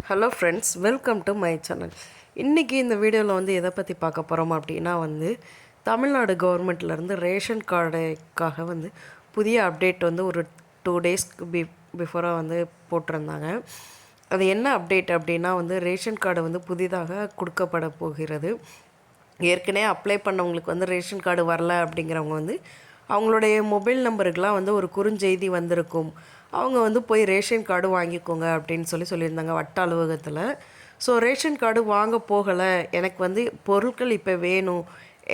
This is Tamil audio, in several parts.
Hello friends, welcome to my channel. இன்றைக்கி இந்த வீடியோவில் வந்து எதை பற்றி பார்க்க போகிறோம் அப்படின்னா வந்து தமிழ்நாடு கவர்மெண்ட்லேருந்து ரேஷன் கார்டுக்காக வந்து புதிய அப்டேட் வந்து ஒரு 2 டேஸ்க்கு பிஃபோராக வந்து போட்டிருந்தாங்க. அது என்ன அப்டேட் அப்படின்னா வந்து ரேஷன் கார்டு வந்து புதிதாக கொடுக்கப்பட போகிறது. ஏற்கனவே அப்ளை பண்ணவங்களுக்கு வந்து ரேஷன் கார்டு வரல அப்படிங்கிறவங்க வந்து அவங்களுடைய மொபைல் நம்பருக்கெலாம் வந்து ஒரு குறுஞ்செய்தி வந்திருக்கும். அவங்க வந்து போய் ரேஷன் கார்டு வாங்கிக்கோங்க அப்படின்னு சொல்லியிருந்தாங்க வட்ட அலுவலகத்தில். ஸோ ரேஷன் கார்டு வாங்க போகலை, எனக்கு வந்து பொருட்கள் இப்போ வேணும்,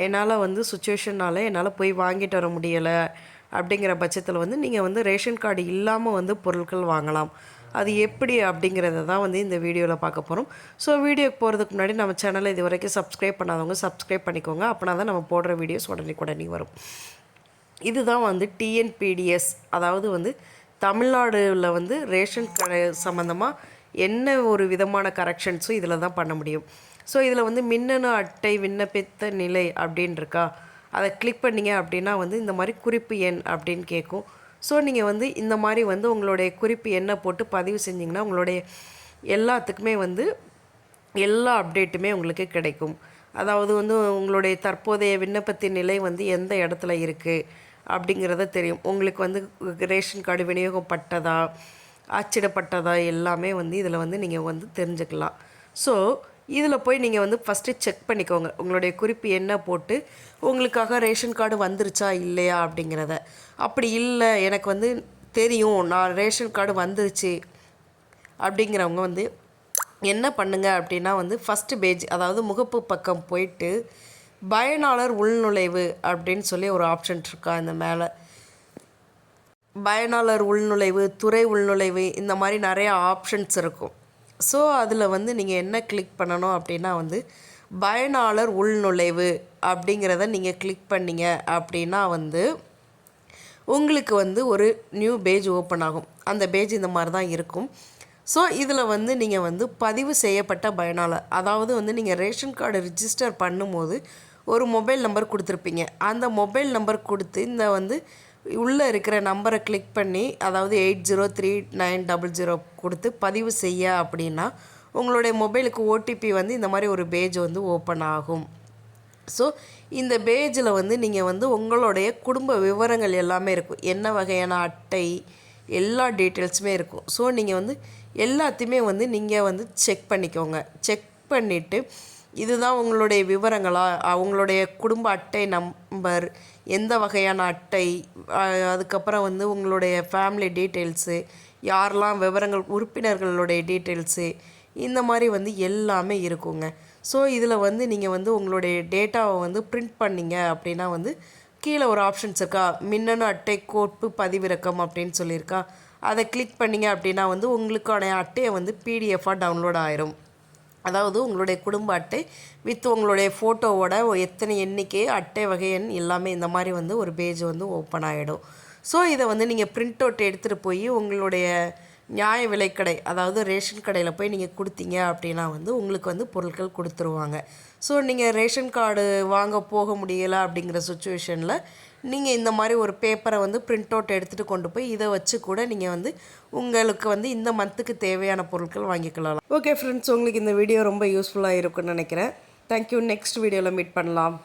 என்னால் வந்து சுச்சுவேஷனால் என்னால் போய் வாங்கிட்டு வர முடியலை அப்படிங்கிற பட்சத்தில் வந்து நீங்கள் வந்து ரேஷன் கார்டு இல்லாமல் வந்து பொருட்கள் வாங்கலாம். அது எப்படி அப்படிங்கிறத தான் வந்து இந்த வீடியோவில் பார்க்க போகிறோம். ஸோ வீடியோக்கு போகிறதுக்கு முன்னாடி நம்ம சேனலை இது வரைக்கும் சப்ஸ்கிரைப் பண்ணாதவங்க சப்ஸ்கிரைப் பண்ணிக்கோங்க. அப்படின்னா தான் நம்ம போடுற வீடியோஸ் உடனே வரும். இதுதான் வந்து டிஎன்பிடிஎஸ், அதாவது வந்து தமிழ்நாடுல வந்து ரேஷன் கடை சம்மந்தமாக என்ன ஒரு விதமான கரெக்ஷன்ஸும் இதில் தான் பண்ண முடியும். ஸோ இதில் வந்து மின்னணு அட்டை விண்ணப்பித்த நிலை அப்படின்னு இருக்கா, அதை கிளிக் பண்ணிங்க அப்படின்னா வந்து இந்த மாதிரி குறிப்பு எண் அப்படின்னு கேட்கும். ஸோ நீங்கள் வந்து இந்த மாதிரி வந்து உங்களுடைய குறிப்பு எண்ணை போட்டு பதிவு செஞ்சிங்கன்னா உங்களுடைய எல்லாத்துக்குமே வந்து எல்லா அப்டேட்டுமே உங்களுக்கு கிடைக்கும். அதாவது வந்து உங்களுடைய தற்போதைய விண்ணப்பத்தின் நிலை வந்து எந்த இடத்துல இருக்குது அப்படிங்கிறத தெரியும். உங்களுக்கு வந்து ரேஷன் கார்டு விநியோகப்பட்டதா அச்சிடப்பட்டதா எல்லாமே வந்து இதில் வந்து நீங்கள் வந்து தெரிஞ்சுக்கலாம். ஸோ இதில் போய் நீங்கள் வந்து ஃபஸ்ட்டு செக் பண்ணிக்கோங்க, உங்களுடைய குறிப்பு என்ன போட்டு உங்களுக்காக ரேஷன் கார்டு வந்துருச்சா இல்லையா அப்படிங்கிறத. அப்படி இல்லை, எனக்கு வந்து தெரியும் நான் ரேஷன் கார்டு வந்துருச்சு அப்படிங்கிறவங்க வந்து என்ன பண்ணுங்க அப்படின்னா வந்து ஃபஸ்ட்டு பேஜ், அதாவது முகப்பு பக்கம் போயிட்டு பயனாளர் உள்நுழைவு அப்படின்னு சொல்லி ஒரு ஆப்ஷன் இருக்கா இந்த மேலே. பயனாளர் உள்நுழைவு, துறை உள்நுழைவு, இந்த மாதிரி நிறையா ஆப்ஷன்ஸ் இருக்கும். ஸோ அதில் வந்து நீங்கள் என்ன கிளிக் பண்ணணும் அப்படின்னா வந்து பயனாளர் உள்நுழைவு அப்படிங்கிறத நீங்கள் கிளிக் பண்ணிங்க அப்படின்னா வந்து உங்களுக்கு வந்து ஒரு நியூ பேஜ் ஓப்பன் ஆகும். அந்த பேஜ் இந்த மாதிரி தான் இருக்கும். ஸோ இதில் வந்து நீங்கள் வந்து பதிவு செய்யப்பட்ட பயனாளர், அதாவது வந்து நீங்கள் ரேஷன் கார்டு ரிஜிஸ்டர் பண்ணும்போது ஒரு மொபைல் நம்பர் கொடுத்துருப்பீங்க. அந்த மொபைல் நம்பர் கொடுத்து இந்த வந்து உள்ளே இருக்கிற நம்பரை கிளிக் பண்ணி, அதாவது 803900 கொடுத்து பதிவு செய்ய அப்படின்னா உங்களுடைய மொபைலுக்கு ஓடிபி வந்து இந்த மாதிரி ஒரு பேஜ் வந்து ஓப்பன் ஆகும். ஸோ இந்த பேஜில் வந்து நீங்கள் வந்து உங்களுடைய குடும்ப விவரங்கள் எல்லாமே இருக்கும், என்ன வகையான அட்டை, எல்லா டீட்டெயில்ஸுமே இருக்கும். ஸோ நீங்கள் வந்து எல்லாத்தையுமே வந்து நீங்கள் வந்து செக் பண்ணிக்கோங்க. செக் பண்ணிவிட்டு இதுதான் உங்களுடைய விவரங்களா, அவங்களுடைய குடும்ப அட்டை நம்பர், எந்த வகையான அட்டை, அதுக்கப்புறம் வந்து உங்களுடைய ஃபேமிலி டீட்டெயில்ஸு, யாரெல்லாம் விவரங்கள், உறுப்பினர்களுடைய டீட்டெயில்ஸு, இந்த மாதிரி வந்து எல்லாமே இருக்குங்க. ஸோ இதில் வந்து நீங்கள் வந்து உங்களுடைய டேட்டாவை வந்து பிரிண்ட் பண்ணிங்க அப்படின்னா வந்து கீழே ஒரு ஆப்ஷன்ஸ் இருக்கா, மின்னணு அட்டை கோப்பு பதிவிறக்கம் அப்படின்னு சொல்லியிருக்கா, அதை கிளிக் பண்ணிங்க அப்படின்னா வந்து உங்களுக்கான அட்டையை வந்து பிடிஎஃபாக டவுன்லோட் ஆயிரும். அதாவது உங்களுடைய குடும்ப அட்டை வித் உங்களுடைய ஃபோட்டோவோட எத்தனை எண்ணிக்கை, அட்டை வகை எண் எல்லாமே இந்த மாதிரி வந்து ஒரு பேஜ் வந்து ஓப்பன் ஆகிடும். ஸோ இதை வந்து நீங்கள் பிரிண்ட் அவுட் எடுத்துகிட்டு போய் உங்களுடைய நியாய விலைக்கடை, அதாவது ரேஷன் கடையில் போய் நீங்கள் கொடுத்தீங்க அப்படின்னா வந்து உங்களுக்கு வந்து பொருட்கள் கொடுத்துருவாங்க. ஸோ நீங்கள் ரேஷன் கார்டு வாங்க போக முடியலை அப்படிங்கிற சுச்சுவேஷனில் நீங்கள் இந்த மாதிரி ஒரு பேப்பரை வந்து பிரிண்ட் அவுட் எடுத்துகிட்டு கொண்டு போய் இதை வச்சு கூட நீங்கள் வந்து உங்களுக்கு வந்து இந்த மந்த்துக்கு தேவையான பொருட்கள் வாங்கிக்கலாம். ஓகே ஃப்ரெண்ட்ஸ், உங்களுக்கு இந்த வீடியோ ரொம்ப யூஸ்ஃபுல்லாக இருக்குன்னு நினைக்கிறேன். தேங்க்யூ. நெக்ஸ்ட் வீடியோவில் மீட் பண்ணலாம்.